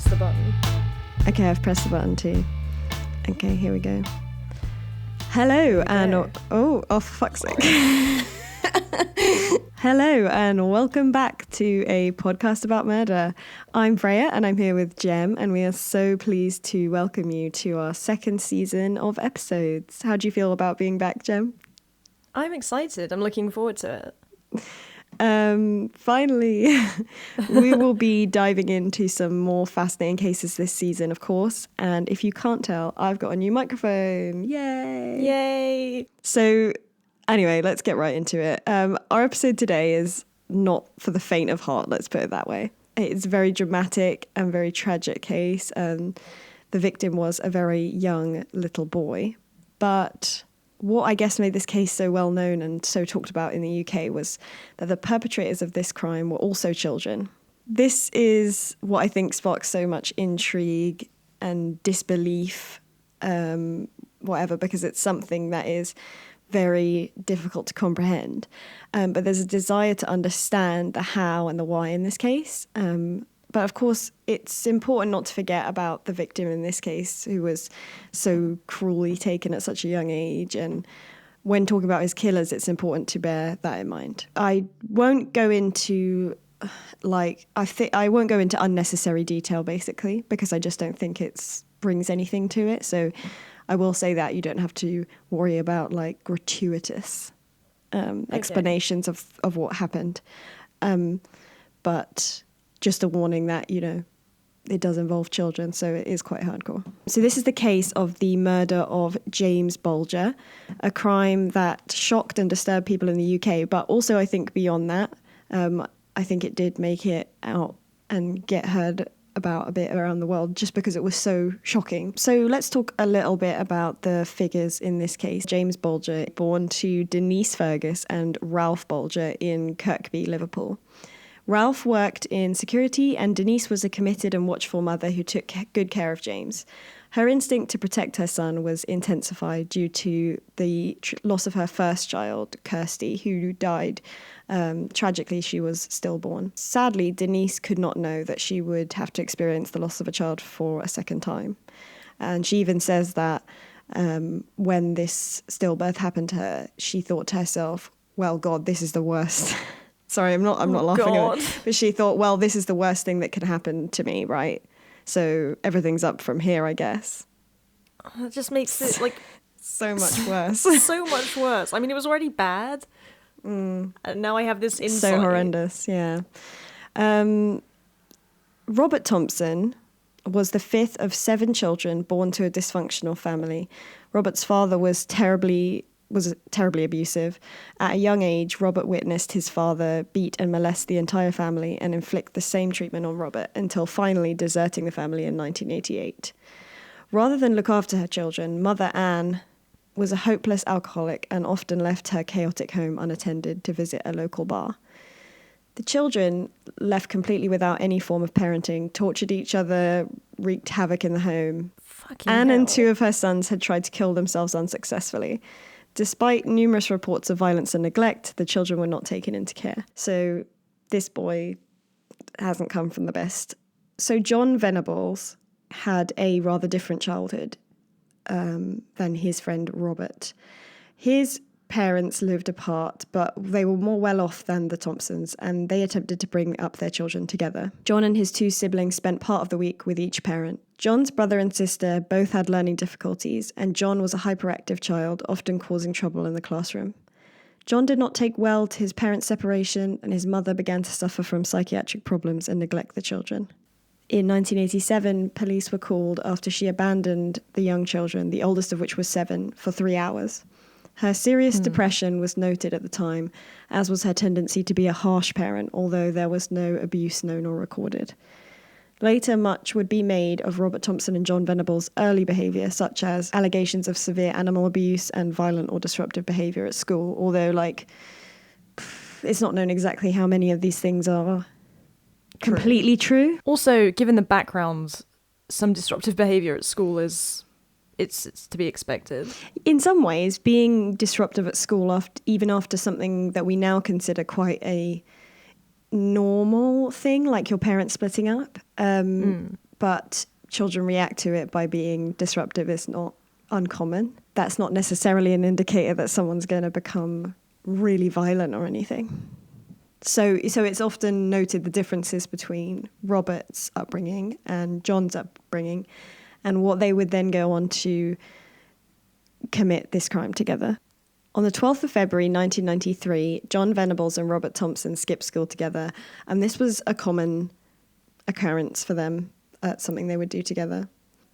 press the button. Okay, I've pressed the button too. Okay, here we go. Hello and oh, for fuck's sake. Hello and welcome back to a podcast about murder. I'm Freya and I'm here with Jem, and we are so pleased to welcome you to our second season of episodes. How do you feel about being back, Jem? I'm excited. I'm looking forward to it. Finally, we will be diving into some more fascinating cases this season, of course. And if you can't tell, I've got a new microphone. Yay! Yay! So anyway, let's get right into it. Our episode today is not for the faint of heart, let's put it that way. It's a very dramatic and very tragic case. The victim was a very young little boy. But what I guess made this case so well known and so talked about in the UK was that the perpetrators of this crime were also children. This is what I think sparks so much intrigue and disbelief, whatever, because it's something that is very difficult to comprehend. But there's a desire to understand the how and the why in this case. But of course, it's important not to forget about the victim in this case, who was so cruelly taken at such a young age. And when talking about his killers, it's important to bear that in mind. I won't go into I won't go into unnecessary detail, basically, because I just don't think it brings anything to it. So I will say that you don't have to worry about like gratuitous explanations of what happened. But just a warning that, you know, it does involve children, so it is quite hardcore. So this is the case of the murder of James Bulger, a crime that shocked and disturbed people in the UK, but also I think beyond that, I think it did make it out and get heard about a bit around the world just because it was so shocking. So let's talk a little bit about the figures in this case. James Bulger, born to Denise Fergus and Ralph Bulger in Kirkby, Liverpool. Ralph worked in security and Denise was a committed and watchful mother who took good care of James. Her instinct to protect her son was intensified due to the loss of her first child, Kirsty, who died. Tragically, she was stillborn. Sadly, Denise could not know that she would have to experience the loss of a child for a second time. And she even says that when this stillbirth happened to her, she thought to herself, well, God, this is the worst. Sorry, I'm not laughing at it. But she thought, well, this is the worst thing that could happen to me, right? So everything's up from here, I guess. It just makes it like so much worse. So much worse. I mean, it was already bad. And now I have this insight. So horrendous, yeah. Robert Thompson was the fifth of 7 children born to a dysfunctional family. Robert's father was terribly abusive. At a young age, Robert witnessed his father beat and molest the entire family and inflict the same treatment on Robert until finally deserting the family in 1988. Rather than look after her children, Mother Anne was a hopeless alcoholic and often left her chaotic home unattended to visit a local bar. The children, left completely without any form of parenting, tortured each other, wreaked havoc in the home. Anne and 2 of her sons had tried to kill themselves unsuccessfully. Despite numerous reports of violence and neglect, the children were not taken into care. So this boy hasn't come from the best. So John Venables had a rather different childhood than his friend Robert. His parents lived apart, but they were more well off than the Thompsons, and they attempted to bring up their children together. John and his 2 siblings spent part of the week with each parent. John's brother and sister both had learning difficulties, and John was a hyperactive child, often causing trouble in the classroom. John did not take well to his parents' separation, and his mother began to suffer from psychiatric problems and neglect the children. In 1987, police were called after she abandoned the young children, the oldest of which was 7, for 3 hours. Her serious depression was noted at the time, as was her tendency to be a harsh parent, although there was no abuse known or recorded. Later, much would be made of Robert Thompson and John Venables' early behaviour, such as allegations of severe animal abuse and violent or disruptive behaviour at school, although, it's not known exactly how many of these things are completely true. Also, given the background, some disruptive behaviour at school it's to be expected. In some ways, being disruptive at school, even after something that we now consider quite a normal thing, like your parents splitting up, but children react to it by being disruptive is not uncommon. That's not necessarily an indicator that someone's going to become really violent or anything. So it's often noted the differences between Robert's upbringing and John's upbringing and what they would then go on to commit this crime together. On the 12th of February 1993, John Venables and Robert Thompson skipped school together, and this was a common occurrence for them, something they would do together.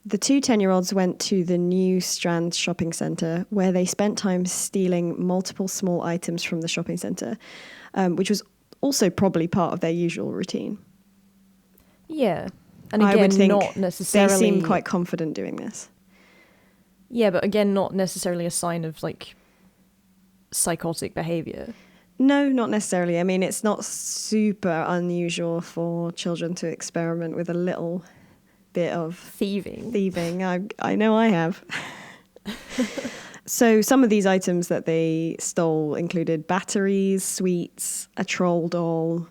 The two 10-year-olds went to the New Strand shopping centre, where they spent time stealing multiple small items from the shopping centre, which was also probably part of their usual routine. Yeah. And again, I would think not necessarily... they seem quite confident doing this. Yeah, but again, not necessarily a sign of, like, psychotic behaviour. No, not necessarily. I mean, it's not super unusual for children to experiment with a little bit of thieving. I know I have. So some of these items that they stole included batteries, sweets, a troll doll,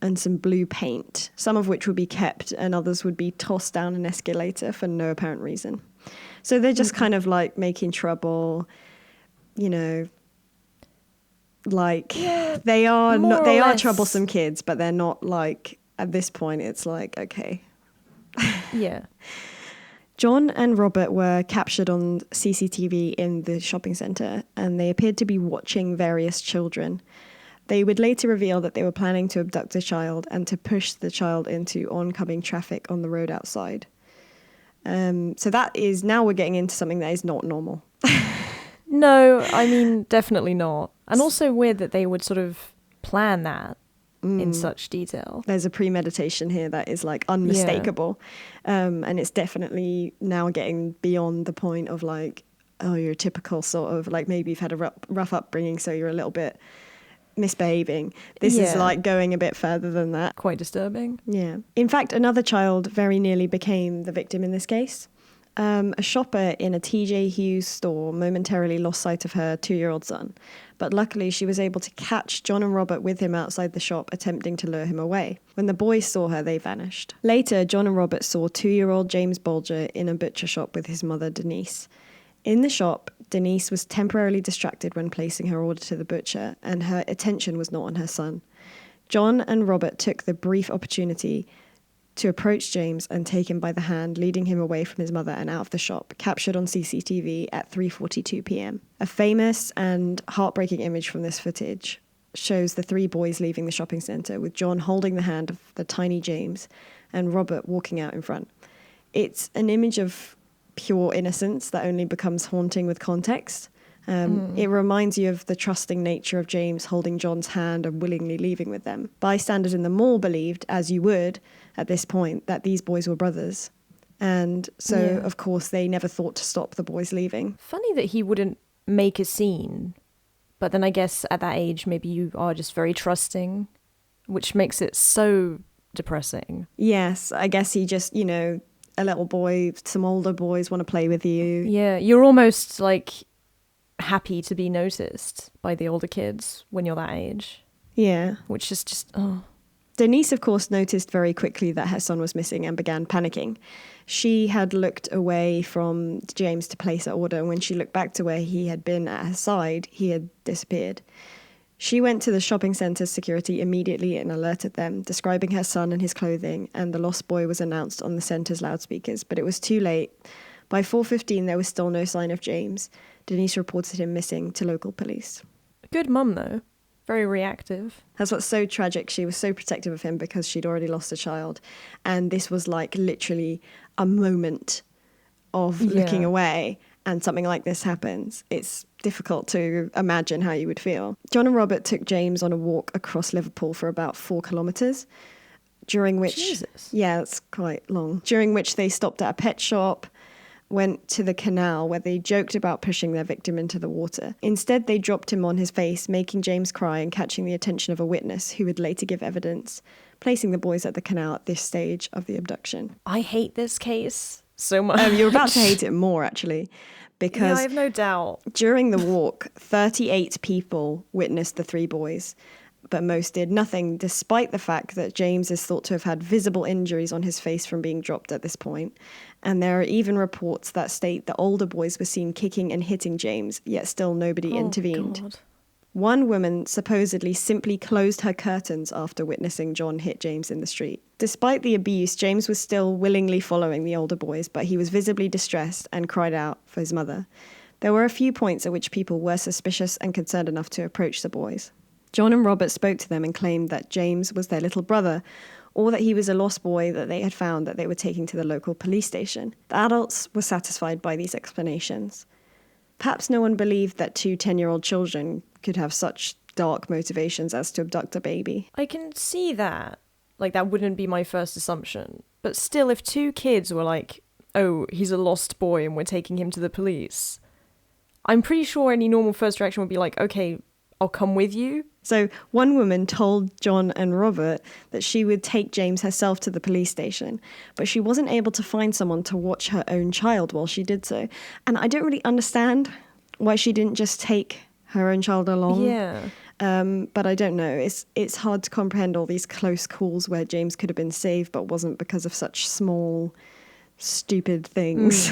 and some blue paint, some of which would be kept and others would be tossed down an escalator for no apparent reason. So they're just kind of like making trouble, you know, like they are troublesome kids, but they're not like, at this point, it's like, okay. Yeah. John and Robert were captured on CCTV in the shopping centre, and they appeared to be watching various children. They would later reveal that they were planning to abduct a child and to push the child into oncoming traffic on the road outside. So that is, now we're getting into something that is not normal. No, I mean, definitely not. And also weird that they would sort of plan that in such detail. There's a premeditation here that is like unmistakable. Yeah. And it's definitely now getting beyond the point of like, oh, you're a typical sort of like, maybe you've had a rough upbringing, so you're a little bit misbehaving. This is like going a bit further than that. Quite disturbing. Yeah. In fact, another child very nearly became the victim in this case. A shopper in a TJ Hughes store momentarily lost sight of her 2-year-old son, but luckily she was able to catch John and Robert with him outside the shop, attempting to lure him away. When the boys saw her, they vanished. Later, John and Robert saw 2-year-old James Bulger in a butcher shop with his mother, Denise. In the shop, Denise was temporarily distracted when placing her order to the butcher, and her attention was not on her son. John and Robert took the brief opportunity to approach James and take him by the hand, leading him away from his mother and out of the shop, captured on CCTV at 3:42 p.m. A famous and heartbreaking image from this footage shows the 3 boys leaving the shopping centre, with John holding the hand of the tiny James and Robert walking out in front. It's an image of pure innocence that only becomes haunting with context. It reminds you of the trusting nature of James holding John's hand and willingly leaving with them. Bystanders in the mall believed, as you would at this point, that these boys were brothers. And so, of course, they never thought to stop the boys leaving. Funny that he wouldn't make a scene. But then I guess at that age, maybe you are just very trusting, which makes it so depressing. Yes, I guess he just, you know, a little boy, some older boys want to play with you. Yeah, you're almost like happy to be noticed by the older kids when you're that age. Yeah. Which is just, oh. Denise, of course, noticed very quickly that her son was missing and began panicking. She had looked away from James to place her order, and when she looked back to where he had been at her side, he had disappeared. She went to the shopping centre's security immediately and alerted them, describing her son and his clothing, and the lost boy was announced on the centre's loudspeakers, but it was too late. By 4:15, there was still no sign of James. Denise reported him missing to local police. Good mum, though. Very reactive. That's what's so tragic. She was so protective of him because she'd already lost a child. And this was like literally a moment of looking away, and something like this happens. It's difficult to imagine how you would feel. John and Robert took James on a walk across Liverpool for about 4 kilometres, during which... Jesus. Yeah, that's quite long. During which they stopped at a pet shop, went to the canal where they joked about pushing their victim into the water. Instead, they dropped him on his face, making James cry and catching the attention of a witness who would later give evidence, placing the boys at the canal at this stage of the abduction. I hate this case so much. You're about to hate it more, actually, because I have no doubt. During the walk, 38 people witnessed the 3 boys, but most did nothing, despite the fact that James is thought to have had visible injuries on his face from being dropped at this point. And there are even reports that state that older boys were seen kicking and hitting James, yet still nobody intervened. God. One woman supposedly simply closed her curtains after witnessing John hit James in the street. Despite the abuse, James was still willingly following the older boys, but he was visibly distressed and cried out for his mother. There were a few points at which people were suspicious and concerned enough to approach the boys. John and Robert spoke to them and claimed that James was their little brother, or that he was a lost boy that they had found that they were taking to the local police station. The adults were satisfied by these explanations. Perhaps no one believed that two 10-year-old children could have such dark motivations as to abduct a baby. I can see that. Like, that wouldn't be my first assumption. But still, if two kids were like, oh, he's a lost boy and we're taking him to the police, I'm pretty sure any normal first reaction would be like, okay, I'll come with you. So one woman told John and Robert that she would take James herself to the police station, but she wasn't able to find someone to watch her own child while she did so. And I don't really understand why she didn't just take her own child along. Yeah. But I don't know. It's hard to comprehend all these close calls where James could have been saved but wasn't because of such small, stupid things.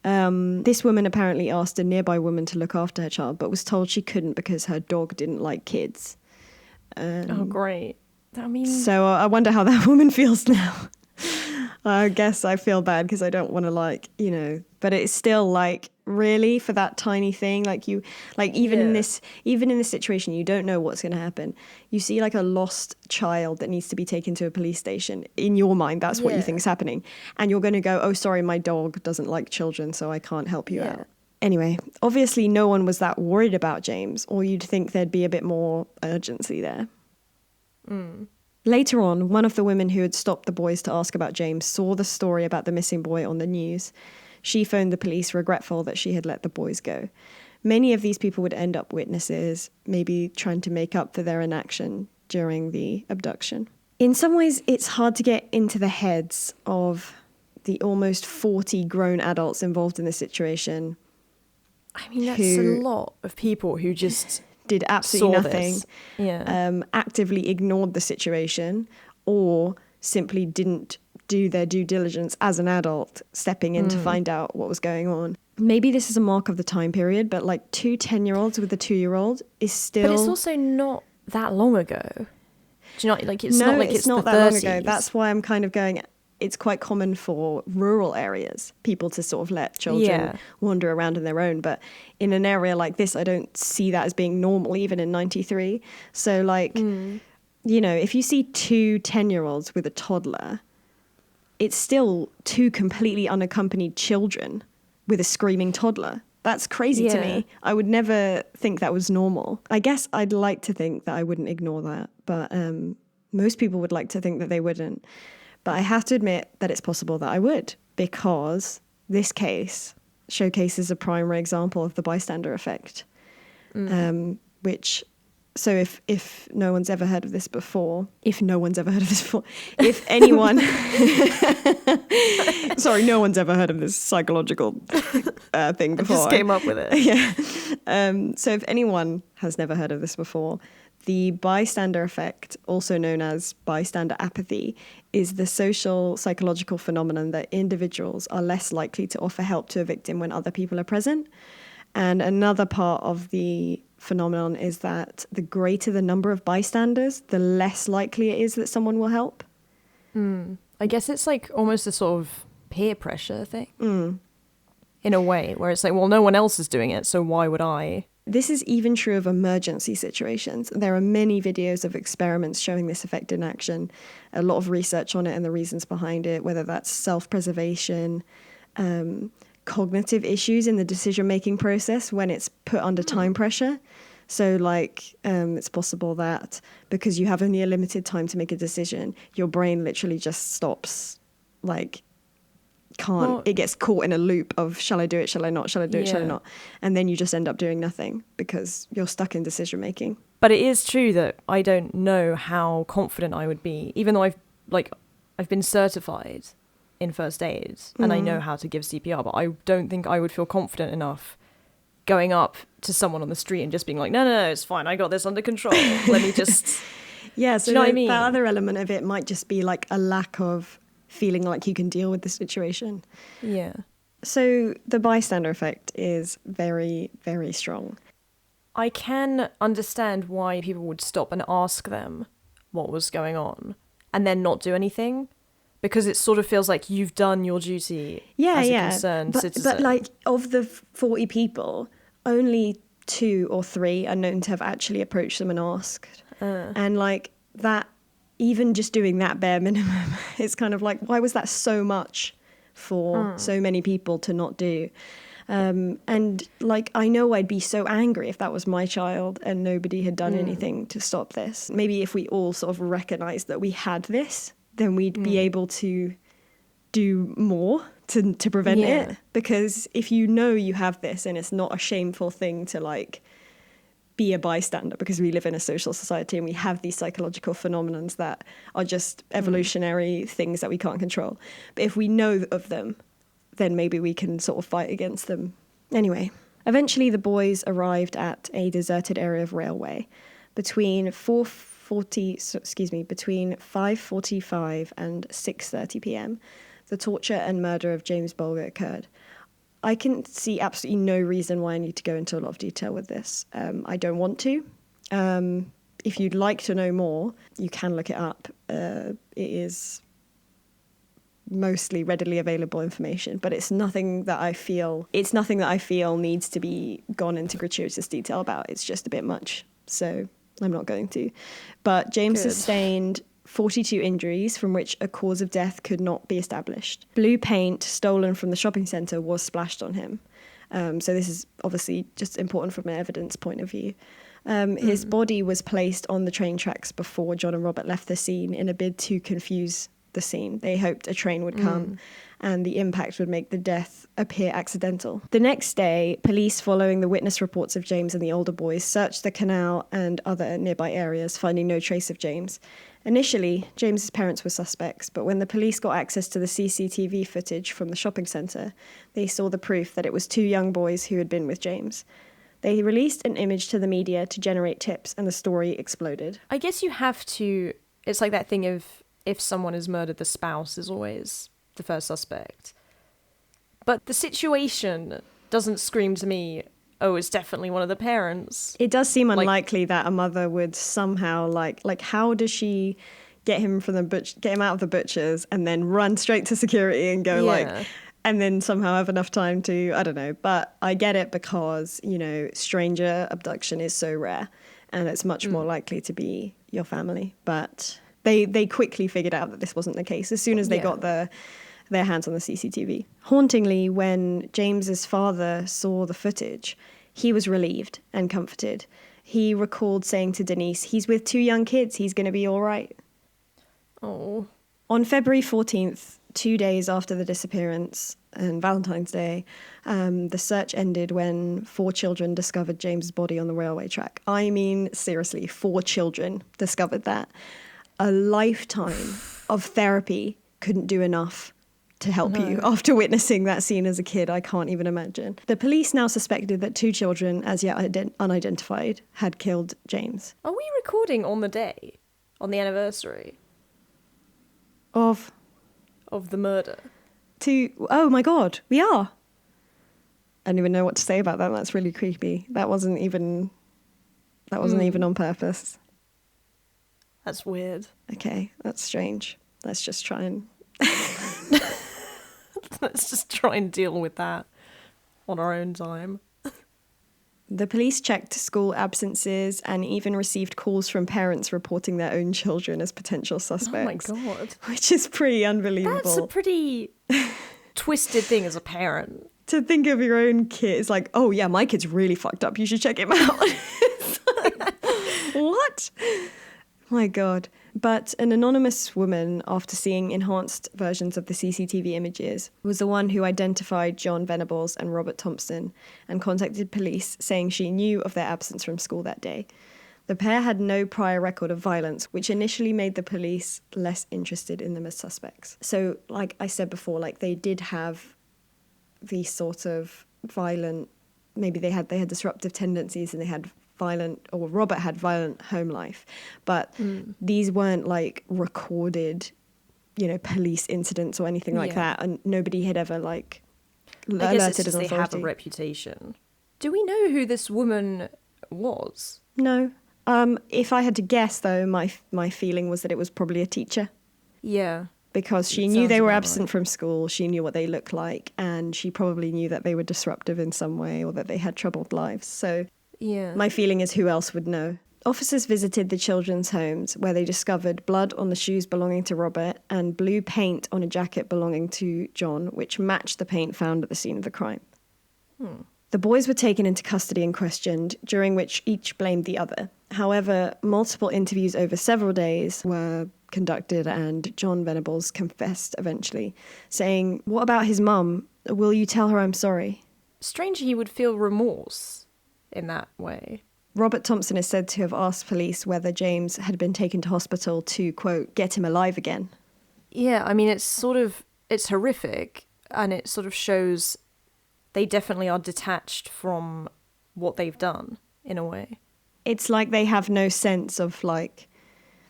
This woman apparently asked a nearby woman to look after her child, but was told she couldn't because her dog didn't like kids. Oh, great. I mean... So I wonder how that woman feels now. I guess I feel bad because I don't want to but it's still like, really, for that tiny thing, even in this situation, you don't know what's going to happen. You see like a lost child that needs to be taken to a police station. In your mind, that's what you think is happening. And you're going to go, oh, sorry, my dog doesn't like children, so I can't help you out. Anyway, obviously no one was that worried about James, or you'd think there'd be a bit more urgency there. Later on, one of the women who had stopped the boys to ask about James saw the story about the missing boy on the news. She phoned the police, regretful that she had let the boys go. Many of these people would end up witnesses, maybe trying to make up for their inaction during the abduction. In some ways, it's hard to get into the heads of the almost 40 grown adults involved in this situation. I mean, that's a lot of people who just did absolutely nothing, actively ignored the situation, or simply didn't do their due diligence as an adult, stepping in to find out what was going on. Maybe this is a mark of the time period, but like two 10-year-olds with a 2-year-old is still... But it's also not that long ago. Do you know, like, it's not like it's not the that 30s. long ago. That's why I'm kind of going... It's quite common for rural areas, people to sort of let children wander around on their own. But in an area like this, I don't see that as being normal, even in 93. So like, if you see two 10-year-olds with a toddler, it's still two completely unaccompanied children with a screaming toddler. That's crazy to me. I would never think that was normal. I guess I'd like to think that I wouldn't ignore that, but most people would like to think that they wouldn't. But I have to admit that it's possible that I would, because this case showcases a primary example of the bystander effect, which... So if no one's ever heard of this before, if anyone, sorry, no one's ever heard of this psychological thing before. I just came up with it. So if anyone has never heard of this before, the bystander effect, also known as bystander apathy, is the social psychological phenomenon that individuals are less likely to offer help to a victim when other people are present. And another part of the phenomenon is that the greater the number of bystanders, the less likely it is that someone will help. I guess it's like almost a sort of peer pressure thing. In a way, where it's like, well, no one else is doing it, so why would I? This is even true of emergency situations. There are many videos of experiments showing this effect in action, a lot of research on it and the reasons behind it, whether that's self-preservation, cognitive issues in the decision-making process when it's put under time pressure. So like it's possible that because you have only a limited time to make a decision, your brain literally just stops, it gets caught in a loop of shall I do it, shall I not, shall I do it, shall I not? And then you just end up doing nothing because you're stuck in decision-making. But it is true that I don't know how confident I would be, even though I've been certified in first aid and I know how to give CPR, but I don't think I would feel confident enough going up to someone on the street and just being like, no, it's fine, I got this under control. Let me just... Yeah, so do you know what I mean? that other element of it might just be like a lack of feeling like you can deal with the situation. Yeah. So the bystander effect is very, very strong. I can understand why people would stop and ask them what was going on and then not do anything, because it sort of feels like you've done your duty as a concerned citizen. But like, of the 40 people, only 2 or 3 are known to have actually approached them and asked. And like that, even just doing that bare minimum, it's kind of like, why was that so much for so many people to not do? And like, I know I'd be so angry if that was my child and nobody had done anything to stop this. Maybe if we all sort of recognized that we had this, then we'd be able to do more to prevent it. Because if you know you have this and it's not a shameful thing to like be a bystander, because we live in a social society and we have these psychological phenomena that are just evolutionary things that we can't control. But if we know of them, then maybe we can sort of fight against them. Anyway, eventually the boys arrived at a deserted area of railway between 5:45 and 6:30 p.m. The torture and murder of James Bulger occurred. I can see absolutely no reason why I need to go into a lot of detail with this. I don't want to. If you'd like to know more, you can look it up. It is mostly readily available information, but it's nothing that I feel needs to be gone into gratuitous detail about. It's just a bit much, so I'm not going to. But James sustained 42 injuries, from which a cause of death could not be established. Blue paint stolen from the shopping centre was splashed on him. So this is obviously just important from an evidence point of view. His body was placed on the train tracks before John and Robert left the scene in a bid to confuse the scene. They hoped a train would come and the impact would make the death appear accidental. The next day, police, following the witness reports of James and the older boys, searched the canal and other nearby areas, finding no trace of James. Initially, James's parents were suspects, but when the police got access to the CCTV footage from the shopping centre, they saw the proof that it was 2 young boys who had been with James. They released an image to the media to generate tips, and the story exploded. I guess you have to... It's like that thing of if someone is murdered, the spouse is always the first suspect. But the situation doesn't scream to me, oh, it's definitely one of the parents. It does seem unlikely that a mother would somehow like how does she get him get him out of the butcher's and then run straight to security and go and then somehow have enough time to, I don't know. But I get it because, you know, stranger abduction is so rare and it's much more likely to be your family. But they quickly figured out that this wasn't the case as soon as they got their hands on the CCTV. Hauntingly, when James's father saw the footage, he was relieved and comforted. He recalled saying to Denise, he's with 2 young kids, he's going to be all right. Oh. On February 14th, 2 days after the disappearance and Valentine's Day, the search ended when 4 children discovered James's body on the railway track. I mean, seriously, 4 children discovered that. A lifetime of therapy couldn't do enough to help you after witnessing that scene as a kid. I can't even imagine. The police now suspected that 2 children, as yet unidentified, had killed James. Are we recording on the day, on the anniversary Of the murder? Oh my God, we are. I don't even know what to say about that. That's really creepy. That wasn't even on purpose. That's weird. Okay, that's strange. Let's just try and deal with that on our own time. The police checked school absences and even received calls from parents reporting their own children as potential suspects. Oh my God. Which is pretty unbelievable. That's a pretty twisted thing as a parent. To think of your own kid, it's like, oh yeah, my kid's really fucked up. You should check him out. It's like, what? My God. But an anonymous woman, after seeing enhanced versions of the CCTV images, was the one who identified John Venables and Robert Thompson and contacted police saying she knew of their absence from school that day. The pair had no prior record of violence, which initially made the police less interested in them as suspects. So, like I said before, like they did have these sort of violent maybe they had disruptive tendencies and they had Robert had violent home life, but these weren't like recorded, police incidents or anything like that, and nobody had ever like I guess it's alerted just an they authority. have a reputation. Do we know who this woman was? No. If I had to guess, though, my feeling was that it was probably a teacher. Yeah. Because she knew they were absent from school, she knew what they looked like, and she probably knew that they were disruptive in some way or that they had troubled lives. So yeah, my feeling is who else would know? Officers visited the children's homes where they discovered blood on the shoes belonging to Robert and blue paint on a jacket belonging to John, which matched the paint found at the scene of the crime. The boys were taken into custody and questioned, during which each blamed the other. However, multiple interviews over several days were conducted and John Venables confessed eventually, saying, "What about his mum? Will you tell her I'm sorry?" Strange he would feel remorse in that way. Robert Thompson is said to have asked police whether James had been taken to hospital to, quote, get him alive again. Yeah, I mean, it's horrific, and it sort of shows they definitely are detached from what they've done, in a way. It's like they have no sense of, like,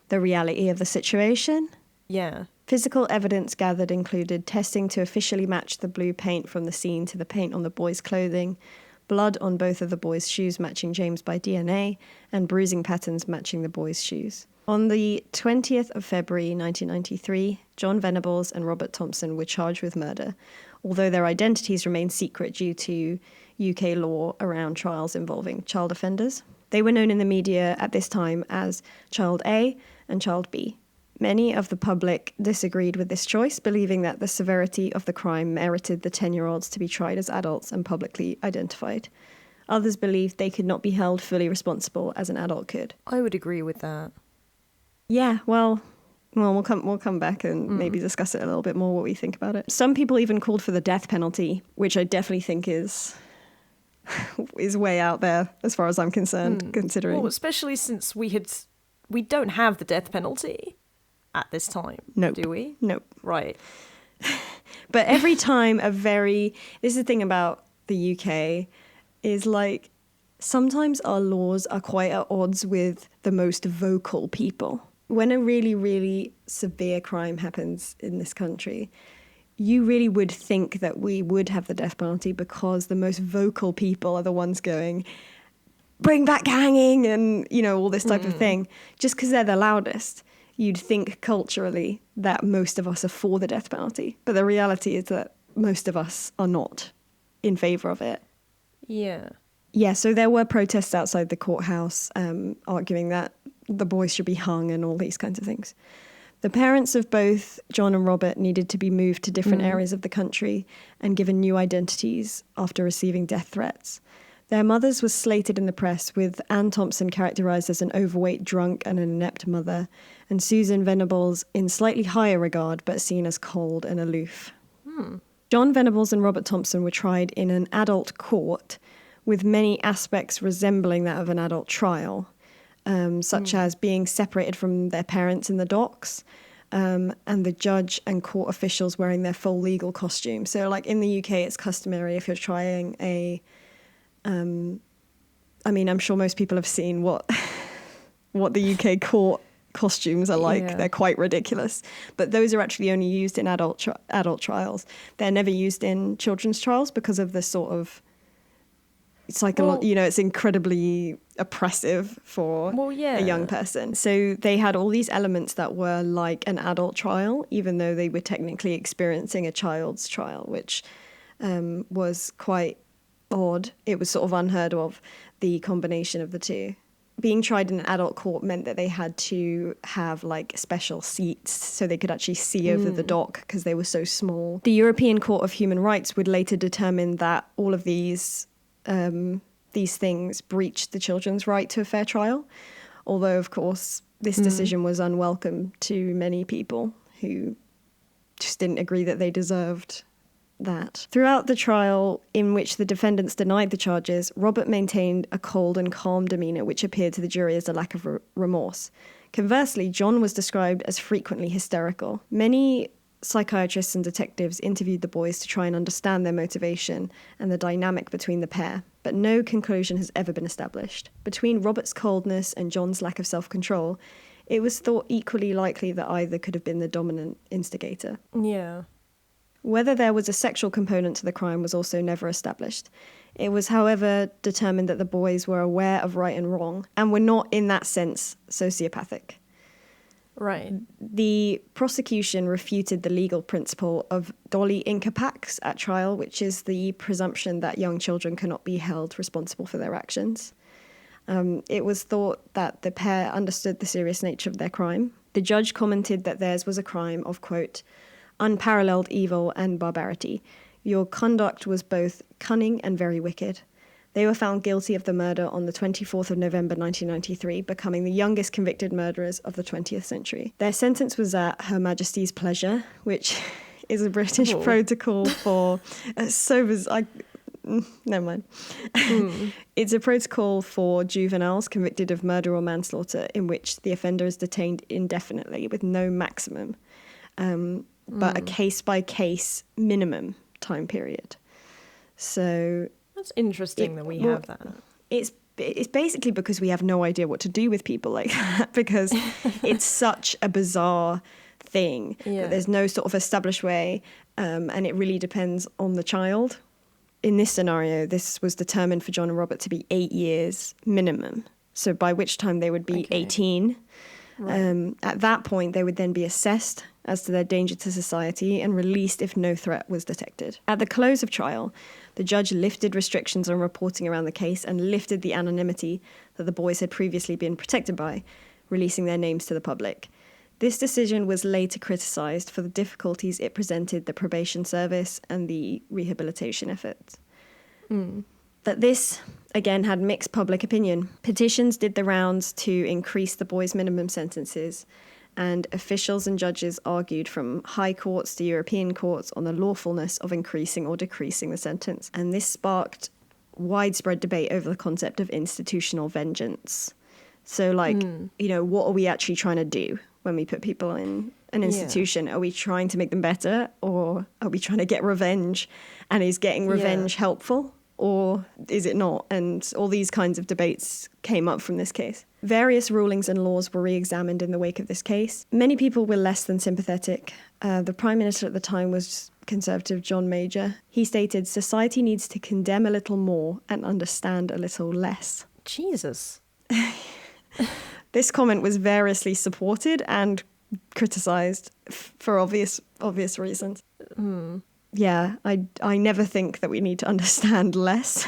the reality of the situation. Yeah. Physical evidence gathered included testing to officially match the blue paint from the scene to the paint on the boys' clothing, blood on both of the boys' shoes matching James by DNA, and bruising patterns matching the boys' shoes. On the 20th of February 1993, John Venables and Robert Thompson were charged with murder, although their identities remained secret due to UK law around trials involving child offenders. They were known in the media at this time as Child A and Child B. Many of the public disagreed with this choice, believing that the severity of the crime merited the 10-year-olds to be tried as adults and publicly identified. Others believed they could not be held fully responsible as an adult could. I would agree with that. Yeah, well, we'll come back and maybe discuss it a little bit more, what we think about it. Some people even called for the death penalty, which I definitely think is way out there as far as I'm concerned, considering. Well, especially since we don't have the death penalty at this time, nope. Do we? Nope. Right. But every time this is the thing about the UK, is like sometimes our laws are quite at odds with the most vocal people. When a really, really severe crime happens in this country, you really would think that we would have the death penalty because the most vocal people are the ones going, bring back hanging and, all this type of thing. Just because they're the loudest, you'd think culturally that most of us are for the death penalty. But the reality is that most of us are not in favour of it. Yeah. Yeah, so there were protests outside the courthouse arguing that the boys should be hung and all these kinds of things. The parents of both John and Robert needed to be moved to different areas of the country and given new identities after receiving death threats. Their mothers were slated in the press, with Anne Thompson characterised as an overweight drunk and an inept mother, and Susan Venables in slightly higher regard but seen as cold and aloof. John Venables and Robert Thompson were tried in an adult court with many aspects resembling that of an adult trial, such as being separated from their parents in the docks, and the judge and court officials wearing their full legal costume. So, like in the UK, it's customary if you're trying I'm sure most people have seen what the UK court costumes are like. Yeah. They're quite ridiculous. But those are actually only used in adult trials. They're never used in children's trials because of the sort of it's incredibly oppressive for a young person. So they had all these elements that were like an adult trial, even though they were technically experiencing a child's trial, which was quite odd. It was sort of unheard of, the combination of the two. Being tried in an adult court meant that they had to have like special seats so they could actually see over the dock because they were so small. The European Court of Human Rights would later determine that all of these things breached the children's right to a fair trial, although of course this decision was unwelcome to many people who just didn't agree that they deserved that. Throughout the trial, in which the defendants denied the charges, Robert maintained a cold and calm demeanour, which appeared to the jury as a lack of remorse. Conversely, John was described as frequently hysterical. Many psychiatrists and detectives interviewed the boys to try and understand their motivation and the dynamic between the pair, but no conclusion has ever been established. Between Robert's coldness and John's lack of self-control, it was thought equally likely that either could have been the dominant instigator. Yeah. Whether there was a sexual component to the crime was also never established. It was, however, determined that the boys were aware of right and wrong and were not, in that sense, sociopathic. Right. The prosecution refuted the legal principle of dolly inca pax at trial, which is the presumption that young children cannot be held responsible for their actions. It was thought that the pair understood the serious nature of their crime. The judge commented that theirs was a crime of, quote, unparalleled evil and barbarity. Your conduct was both cunning and very wicked. They were found guilty of the murder on the 24th of November 1993, becoming the youngest convicted murderers of the 20th century. Their sentence was at Her Majesty's pleasure, which is a British protocol for... never mind. It's a protocol for juveniles convicted of murder or manslaughter in which the offender is detained indefinitely with no maximum, but a case-by-case minimum time period. So... That's interesting that we have that. It's basically because we have no idea what to do with people like that, because it's such a bizarre thing that there's no sort of established way, and it really depends on the child. In this scenario, this was determined for John and Robert to be 8 years minimum, so by which time they would be 18. Right. At that point, they would then be assessed as to their danger to society and released if no threat was detected. At the close of trial, the judge lifted restrictions on reporting around the case and lifted the anonymity that the boys had previously been protected by, releasing their names to the public. This decision was later criticised for the difficulties it presented the probation service and the rehabilitation efforts. But this, again, had mixed public opinion. Petitions did the rounds to increase the boys' minimum sentences, and officials and judges argued from high courts to European courts on the lawfulness of increasing or decreasing the sentence. And this sparked widespread debate over the concept of institutional vengeance. So, like, what are we actually trying to do when we put people in an institution? Are we trying to make them better, or are we trying to get revenge? And is getting revenge helpful, or is it not? And all these kinds of debates came up from this case. Various rulings and laws were re-examined in the wake of this case. Many people were less than sympathetic. The Prime Minister at the time was Conservative John Major. He stated, "Society needs to condemn a little more and understand a little less." Jesus. This comment was variously supported and criticised for obvious reasons. Yeah, I never think that we need to understand less.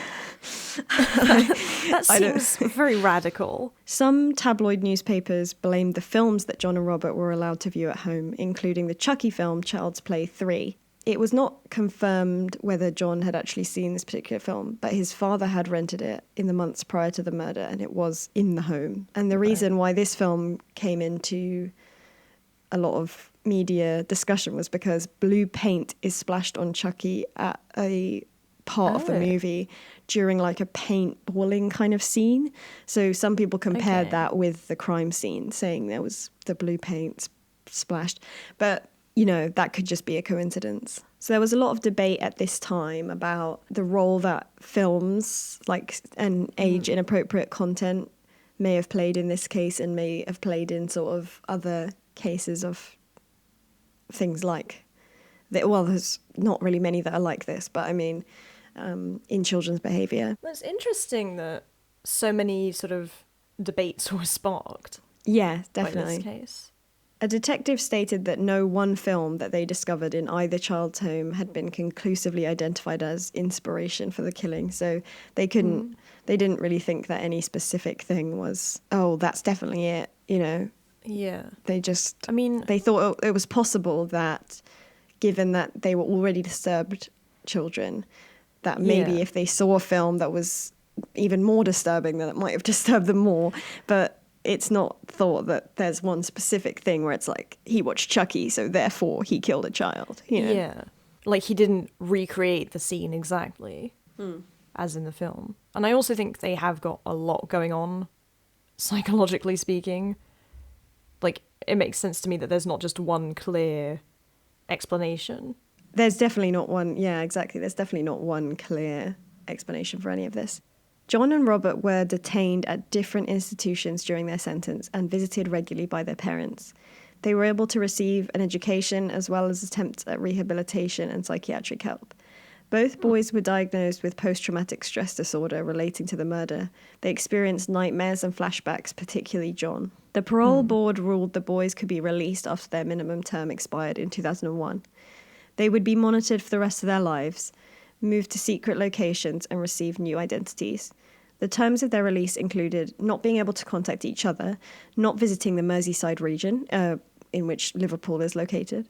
That seems very radical. Some tabloid newspapers blamed the films that John and Robert were allowed to view at home, including the Chucky film Child's Play 3. It was not confirmed whether John had actually seen this particular film, but his father had rented it in the months prior to the murder, and it was in the home. And the reason why this film came into a lot of media discussion was because blue paint is splashed on Chucky at a part of the movie during like a paintballing kind of scene. So some people compared that with the crime scene, saying there was the blue paint splashed. But, that could just be a coincidence. So there was a lot of debate at this time about the role that films, like, and age inappropriate content may have played in this case and may have played in sort of other cases of things like that. Well, there's not really many that are like this, but I mean, in children's behaviour. Well, it's interesting that so many sort of debates were sparked. Yeah, definitely. By this case. A detective stated that no one film that they discovered in either child's home had been conclusively identified as inspiration for the killing. So they didn't really think that any specific thing was, oh, that's definitely it, Yeah. They thought it was possible that, given that they were already disturbed children, that maybe if they saw a film that was even more disturbing, then it might have disturbed them more. But it's not thought that there's one specific thing where it's like, he watched Chucky, so therefore he killed a child. Yeah. Like, he didn't recreate the scene exactly as in the film. And I also think they have got a lot going on, psychologically speaking. Like, it makes sense to me that there's not just one clear explanation. There's definitely not one. Yeah, exactly. There's definitely not one clear explanation for any of this. John and Robert were detained at different institutions during their sentence and visited regularly by their parents. They were able to receive an education as well as attempts at rehabilitation and psychiatric help. Both boys were diagnosed with post-traumatic stress disorder relating to the murder. They experienced nightmares and flashbacks, particularly John. The parole board ruled the boys could be released after their minimum term expired in 2001. They would be monitored for the rest of their lives, moved to secret locations, and receive new identities. The terms of their release included not being able to contact each other, not visiting the Merseyside region, in which Liverpool is located,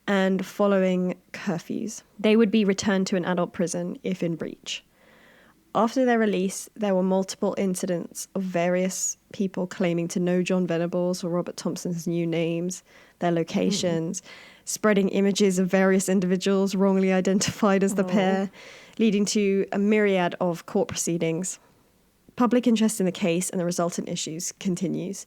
and following curfews. They would be returned to an adult prison if in breach. After their release, there were multiple incidents of various people claiming to know John Venables or Robert Thompson's new names, their locations, spreading images of various individuals wrongly identified as the pair, leading to a myriad of court proceedings. Public interest in the case and the resultant issues continues.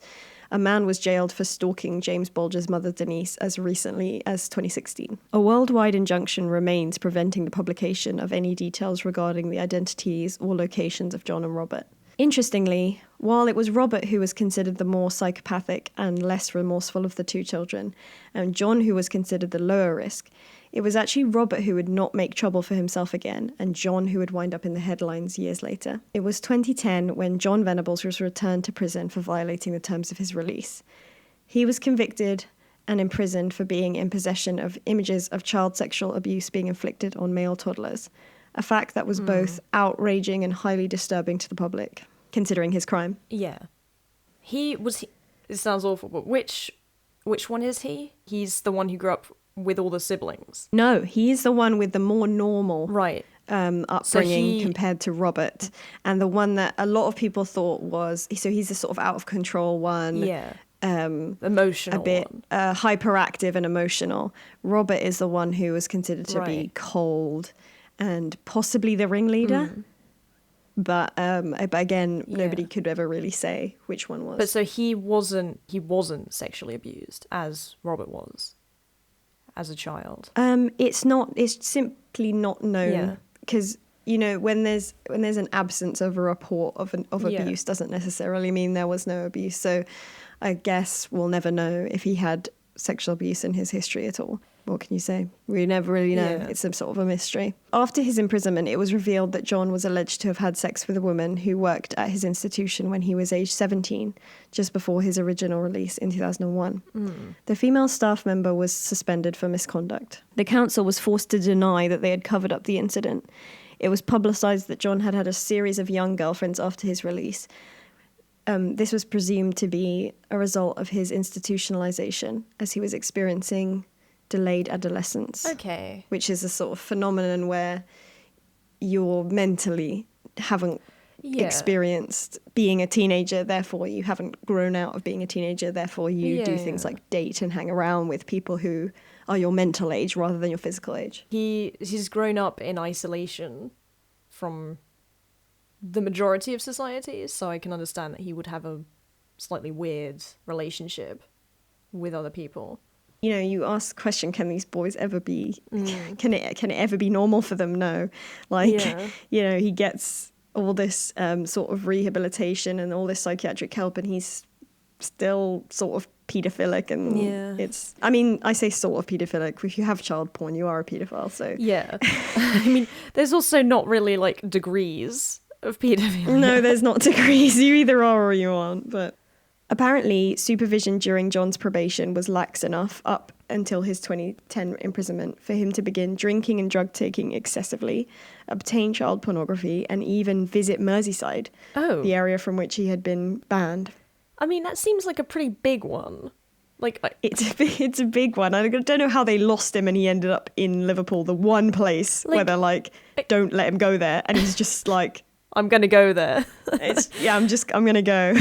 A man was jailed for stalking James Bulger's mother Denise as recently as 2016. A worldwide injunction remains preventing the publication of any details regarding the identities or locations of John and Robert. Interestingly, while it was Robert who was considered the more psychopathic and less remorseful of the two children, and John who was considered the lower risk, it was actually Robert who would not make trouble for himself again, and John who would wind up in the headlines years later. It was 2010 when John Venables was returned to prison for violating the terms of his release. He was convicted and imprisoned for being in possession of images of child sexual abuse being inflicted on male toddlers, a fact that was both outraging and highly disturbing to the public, considering his crime. Yeah. It sounds awful, but which one is he? He's the one who grew up with all the siblings. No, he's the one with the more normal Right. upbringing compared to Robert, and the one that a lot of people thought was he's the sort of out of control one. Yeah. Emotional a bit one. Hyperactive and emotional. Robert is the one who was considered to be cold and possibly the ringleader. But again, nobody could ever really say which one was. But so he wasn't sexually abused as Robert was as a child. It's simply not known, because when there's an absence of a report of abuse doesn't necessarily mean there was no abuse. So I guess we'll never know if he had sexual abuse in his history at all. What can you say? We never really know. Yeah. It's some sort of a mystery. After his imprisonment, it was revealed that John was alleged to have had sex with a woman who worked at his institution when he was aged 17, just before his original release in 2001. The female staff member was suspended for misconduct. The council was forced to deny that they had covered up the incident. It was publicised that John had had a series of young girlfriends after his release. This was presumed to be a result of his institutionalisation, as he was experiencing delayed adolescence. Okay. Which is a sort of phenomenon where you're mentally haven't experienced being a teenager, therefore you haven't grown out of being a teenager, therefore you do things like date and hang around with people who are your mental age rather than your physical age. He's grown up in isolation from the majority of societies, so I can understand that he would have a slightly weird relationship with other people. You ask the question, can these boys ever be, can it ever be normal for them? No. He gets all this sort of rehabilitation and all this psychiatric help, and he's still sort of paedophilic, and I say sort of paedophilic. If you have child porn, you are a paedophile, so. Yeah. There's also not really degrees of paedophilia. No, there's not degrees. You either are or you aren't, but. Apparently, supervision during John's probation was lax enough up until his 2010 imprisonment for him to begin drinking and drug taking excessively, obtain child pornography, and even visit Merseyside, the area from which he had been banned. That seems like a pretty big one. It's a big one. I don't know how they lost him and he ended up in Liverpool, the one place where they're don't let him go there, and he's just I'm gonna go there. I'm gonna go.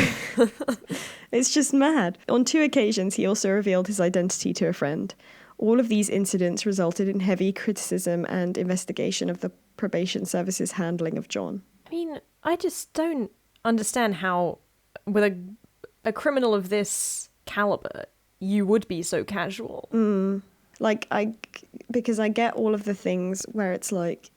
It's just mad. On 2 occasions, he also revealed his identity to a friend. All of these incidents resulted in heavy criticism and investigation of the probation service's handling of John. I just don't understand how, with a criminal of this caliber, you would be so casual. Like, because I get all of the things where it's like,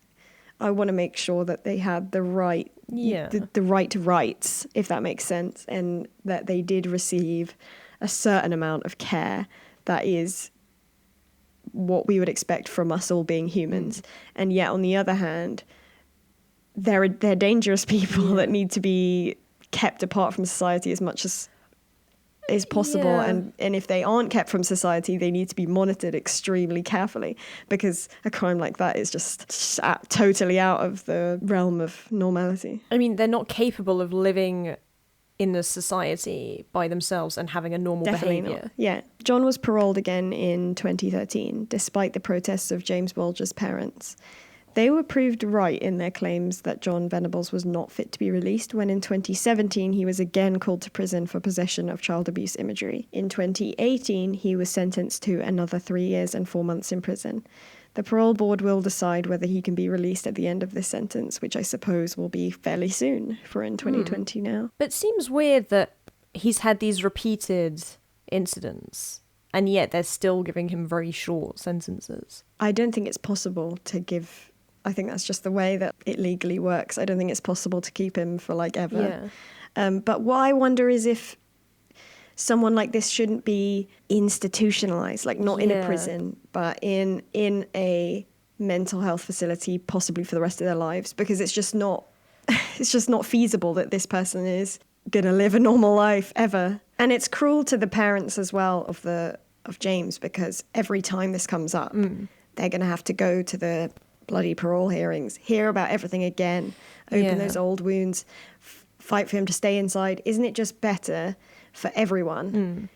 I want to make sure that they had the right, the right rights, if that makes sense, and that they did receive a certain amount of care that is what we would expect from us all being humans. And yet, on the other hand, they're dangerous people that need to be kept apart from society as much as is possible. And if they aren't kept from society, they need to be monitored extremely carefully, because a crime like that is just totally out of the realm of normality. I mean, they're not capable of living in the society by themselves and having a normal behaviour. Not. Yeah. John was paroled again in 2013, despite the protests of James Bulger's parents. They were proved right in their claims that John Venables was not fit to be released when in 2017 he was again called to prison for possession of child abuse imagery. In 2018, he was sentenced to another 3 years and 4 months in prison. The parole board will decide whether he can be released at the end of this sentence, which I suppose will be fairly soon, for in 2020 now. But it seems weird that he's had these repeated incidents, and yet they're still giving him very short sentences. I don't think it's possible to give... I think that's just the way that it legally works. I don't think it's possible to keep him for like ever. Yeah. But what I wonder is if someone like this shouldn't be institutionalized, like not in a prison, but in a mental health facility, possibly for the rest of their lives, because it's just not feasible that this person is going to live a normal life ever. And it's cruel to the parents as well of James, because every time this comes up, they're going to have to go to the bloody parole hearings, hear about everything again, open those old wounds, fight for him to stay inside. Isn't it just better for everyone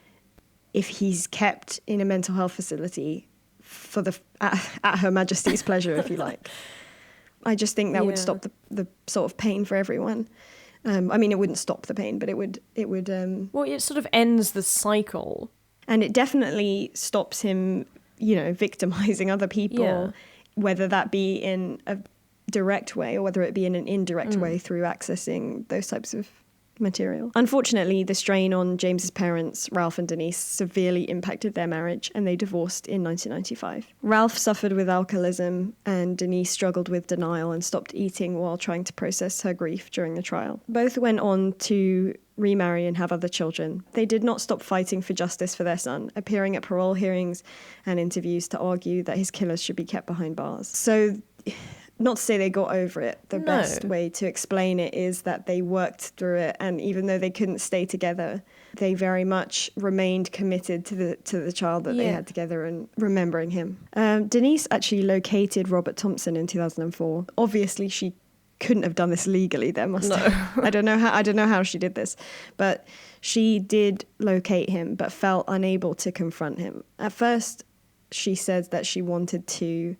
if he's kept in a mental health facility for at Her Majesty's pleasure, if you like? I just think that would stop the sort of pain for everyone. I mean, it wouldn't stop the pain, but it would. Well, it sort of ends the cycle, and it definitely stops him, victimizing other people. Yeah. Whether that be in a direct way or whether it be in an indirect way through accessing those types of material. Unfortunately, the strain on James's parents, Ralph and Denise, severely impacted their marriage, and they divorced in 1995. Ralph suffered with alcoholism, and Denise struggled with denial and stopped eating while trying to process her grief during the trial. Both went on to remarry and have other children. They did not stop fighting for justice for their son, appearing at parole hearings and interviews to argue that his killers should be kept behind bars. So, not to say they got over it. The best way to explain it is that they worked through it, and even though they couldn't stay together, they very much remained committed to the child that they had together and remembering him. Denise actually located Robert Thompson in 2004. Obviously, she couldn't have done this legally. There must have. I don't know how she did this, but she did locate him, but felt unable to confront him. At first, she said that she wanted to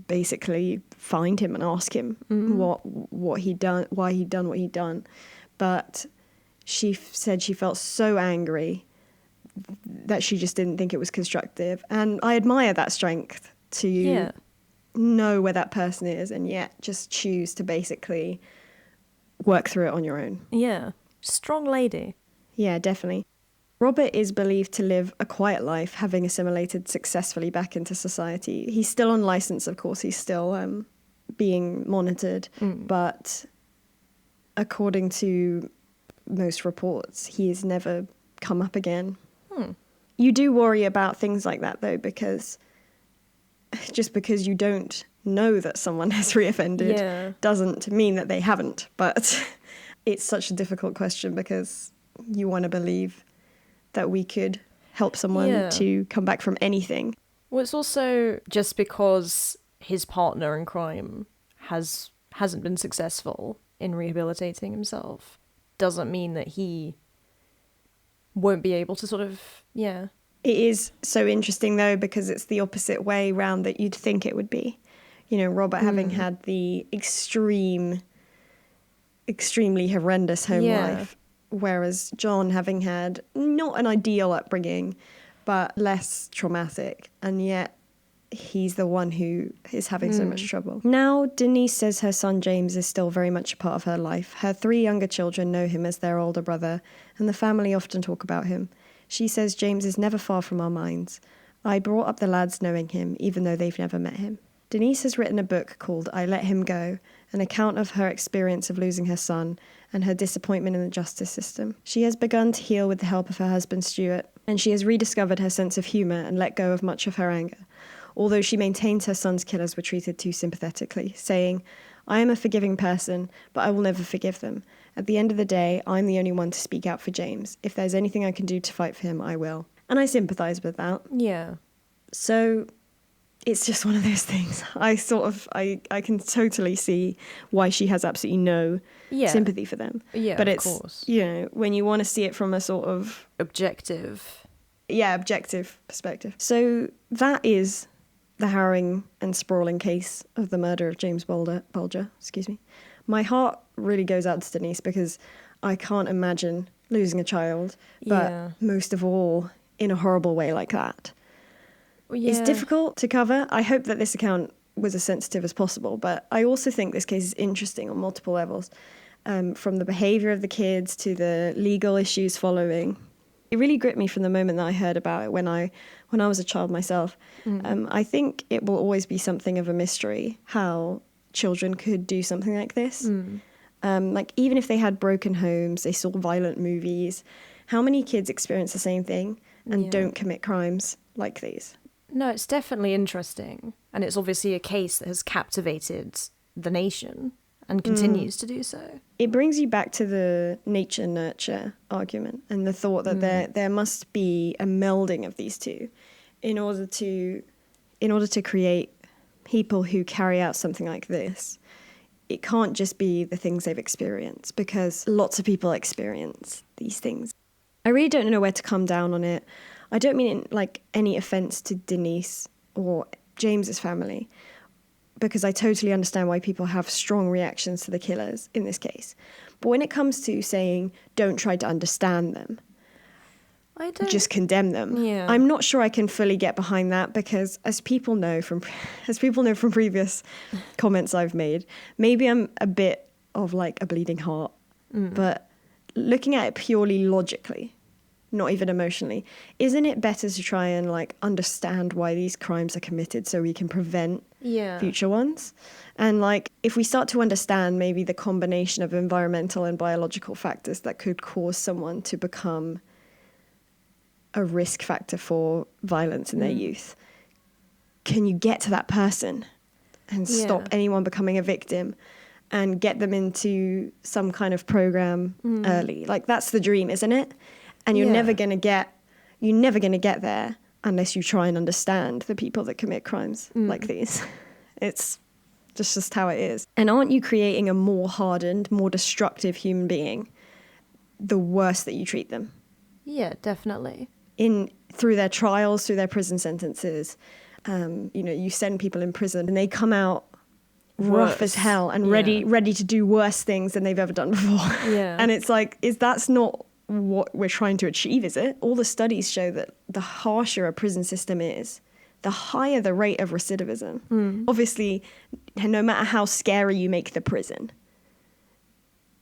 basically find him and ask him what he'd done, why he'd done what he'd done, but she said she felt so angry that she just didn't think it was constructive. And I admire that strength to know where that person is and yet just choose to basically work through it on your own. Yeah. Strong lady. Yeah, definitely. Robert is believed to live a quiet life, having assimilated successfully back into society. He's still on license, of course. He's still being monitored. But according to most reports, he has never come up again. You do worry about things like that, though, because just because you don't know that someone has reoffended doesn't mean that they haven't. But it's such a difficult question because you want to believe that we could help someone to come back from anything. Well, it's also just because his partner in crime hasn't been successful in rehabilitating himself doesn't mean that he won't be able to sort of, It is so interesting, though, because it's the opposite way round that you'd think it would be. Robert having had the extremely horrendous home life, whereas John having had not an ideal upbringing, but less traumatic, and yet he's the one who is having so much trouble. Now, Denise says her son James is still very much a part of her life. Her 3 younger children know him as their older brother, and the family often talk about him. She says James is never far from our minds. I brought up the lads knowing him, even though they've never met him. Denise has written a book called I Let Him Go, an account of her experience of losing her son and her disappointment in the justice system. She has begun to heal with the help of her husband Stuart, and she has rediscovered her sense of humour and let go of much of her anger, although she maintains her son's killers were treated too sympathetically, saying, I am a forgiving person, but I will never forgive them. At the end of the day, I'm the only one to speak out for James. If there's anything I can do to fight for him, I will. And I sympathise with that. Yeah. So it's just one of those things. I can totally see why she has absolutely no sympathy for them. Yeah, but of it's, course. you know, when you want to see it from a sort of objective perspective. So that is the harrowing and sprawling case of the murder of James Bulger. My heart really goes out to Denise because I can't imagine losing a child, but most of all in a horrible way like that. It's difficult to cover. I hope that this account was as sensitive as possible, but I also think this case is interesting on multiple levels, from the behaviour of the kids to the legal issues following. It really gripped me from the moment that I heard about it when I was a child myself. I think it will always be something of a mystery how children could do something like this. Like even if they had broken homes, they saw violent movies, how many kids experience the same thing and don't commit crimes like these? No, it's definitely interesting. And it's obviously a case that has captivated the nation and continues to do so. It brings you back to the nature-nurture argument and the thought that there must be a melding of these two in order to create people who carry out something like this. It can't just be the things they've experienced, because lots of people experience these things. I really don't know where to come down on it. I don't mean like any offence to Denise or James's family, because I totally understand why people have strong reactions to the killers in this case. But when it comes to saying, don't try to understand them, just condemn them, I'm not sure I can fully get behind that, because as people know from previous comments I've made, maybe I'm a bit of like a bleeding heart, but looking at it purely logically, not even emotionally, isn't it better to try and like understand why these crimes are committed so we can prevent future ones? And like if we start to understand maybe the combination of environmental and biological factors that could cause someone to become a risk factor for violence in their youth, can you get to that person and stop anyone becoming a victim and get them into some kind of program early? Like that's the dream, isn't it? And you're never going to get there unless you try and understand the people that commit crimes like these. It's just how it is. And aren't you creating a more hardened, more destructive human being the worse that you treat them? Yeah, definitely. Through their trials, through their prison sentences, you send people in prison and they come out rough as hell and ready to do worse things than they've ever done before. Yeah. And it's like, that's not what we're trying to achieve, is it? All the studies show that the harsher a prison system is, the higher the rate of recidivism. Obviously, no matter how scary you make the prison,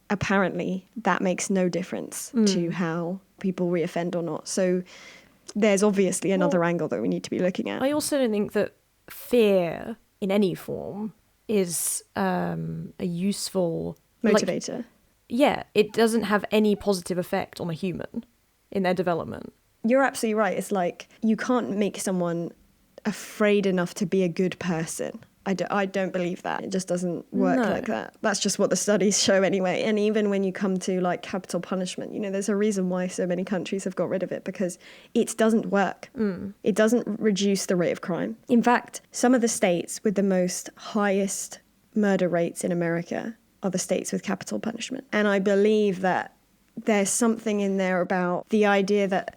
apparently that makes no difference to how people reoffend or not. So there's obviously another angle that we need to be looking at. I also don't think that fear in any form is a useful motivator. It doesn't have any positive effect on a human in their development. You're absolutely right. It's like you can't make someone afraid enough to be a good person. I don't believe that. It just doesn't work like that. That's just what the studies show anyway. And even when you come to like capital punishment, there's a reason why so many countries have got rid of it, because it doesn't work. It doesn't reduce the rate of crime. In fact, some of the states with the highest murder rates in America are the states with capital punishment. And I believe that there's something in there about the idea that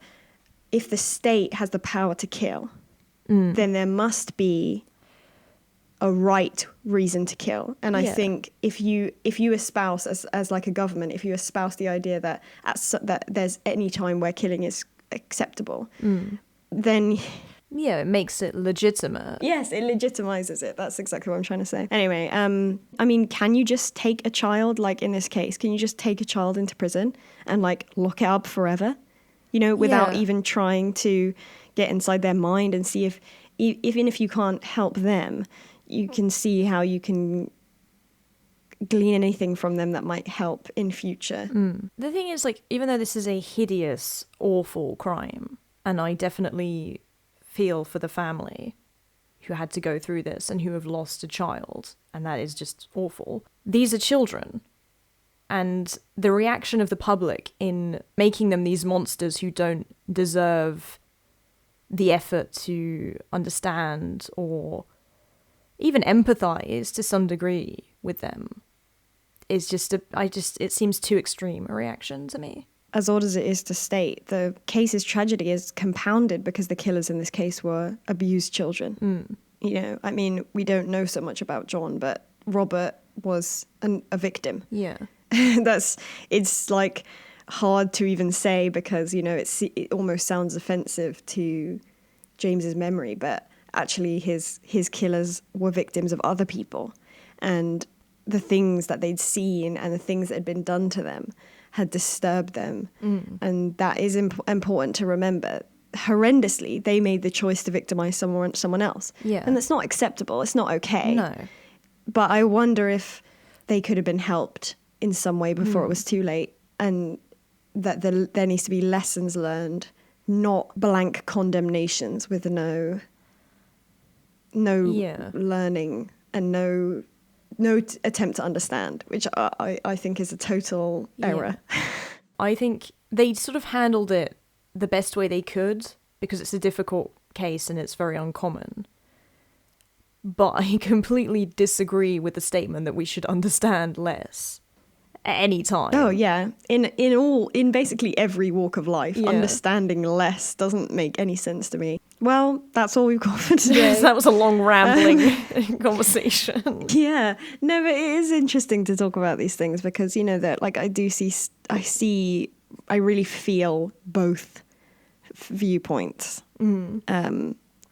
if the state has the power to kill, then there must be a right reason to kill. And I think if you espouse as like a government, if you espouse the idea that that there's any time where killing is acceptable, then it makes it legitimate. Yes, it legitimizes it. That's exactly what I'm trying to say. Anyway, I mean, can you just take a child, like in this case, can you just take a child into prison and like lock it up forever? Without even trying to get inside their mind and see if, even if you can't help them, you can see how you can glean anything from them that might help in future. The thing is, like, even though this is a hideous, awful crime, and I definitely feel for the family who had to go through this and who have lost a child, and that is just awful. These are children. And the reaction of the public in making them these monsters who don't deserve the effort to understand or even empathize to some degree with them is just it seems too extreme a reaction to me. As odd as it is to state, the case's tragedy is compounded because the killers in this case were abused children. You know, I mean, we don't know so much about John, but Robert was a victim. Yeah. It's like hard to even say because, you know, it almost sounds offensive to James's memory, but actually his killers were victims of other people, and the things that they'd seen and the things that had been done to them had disturbed them. And that is important to remember. Horrendously, they made the choice to victimize someone else. Yeah. And that's not acceptable. It's not okay. No. But I wonder if they could have been helped in some way before it was too late, and that there needs to be lessons learned, not blank condemnations with no learning and no attempt to understand, which I think is a total error. I think they sort of handled it the best way they could because it's a difficult case and it's very uncommon. But I completely disagree with the statement that we should understand less at any time. Oh yeah, in basically every walk of life, understanding less doesn't make any sense to me. Well, that's all we've got for today. Yes, that was a long rambling conversation. Yeah, no, but it is interesting to talk about these things because, you know, that like I really feel both viewpoints.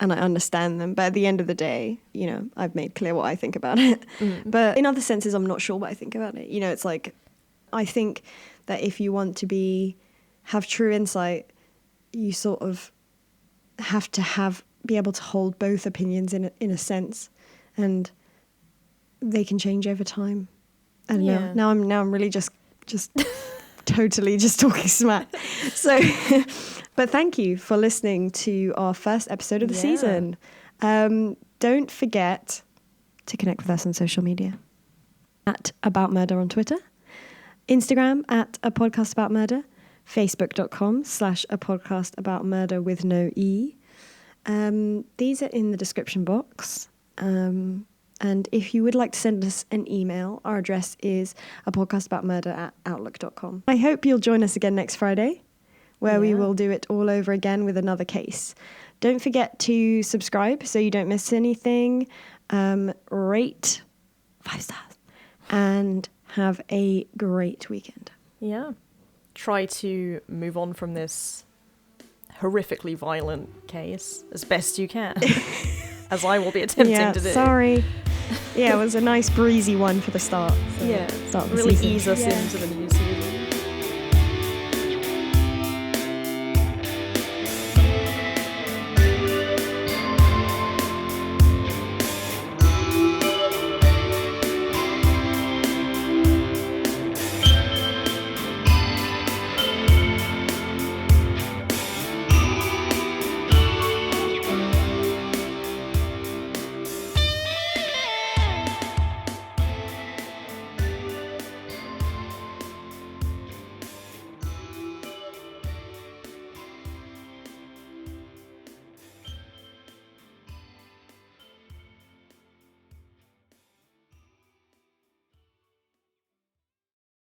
And I understand them. But at the end of the day, you know, I've made clear what I think about it. But in other senses, I'm not sure what I think about it. You know, it's like, I think that if you want to have true insight, you sort of have to be able to hold both opinions in a sense. And they can change over time. I don't know. Now I'm really just totally just talking smack. So... But thank you for listening to our first episode of the season. Don't forget to connect with us on social media. At About Murder on Twitter. Instagram at A Podcast About Murder. Facebook.com/A Podcast About Murder with no E. These are in the description box. And if you would like to send us an email, our address is apodcastaboutmurder@outlook.com. I hope you'll join us again next Friday, where we will do it all over again with another case. Don't forget to subscribe so you don't miss anything. Rate 5 stars. And have a great weekend. Yeah. Try to move on from this horrifically violent case as best you can. As I will be attempting to do. Sorry. Yeah, it was a nice breezy one for the start. Really season. ease us into the news.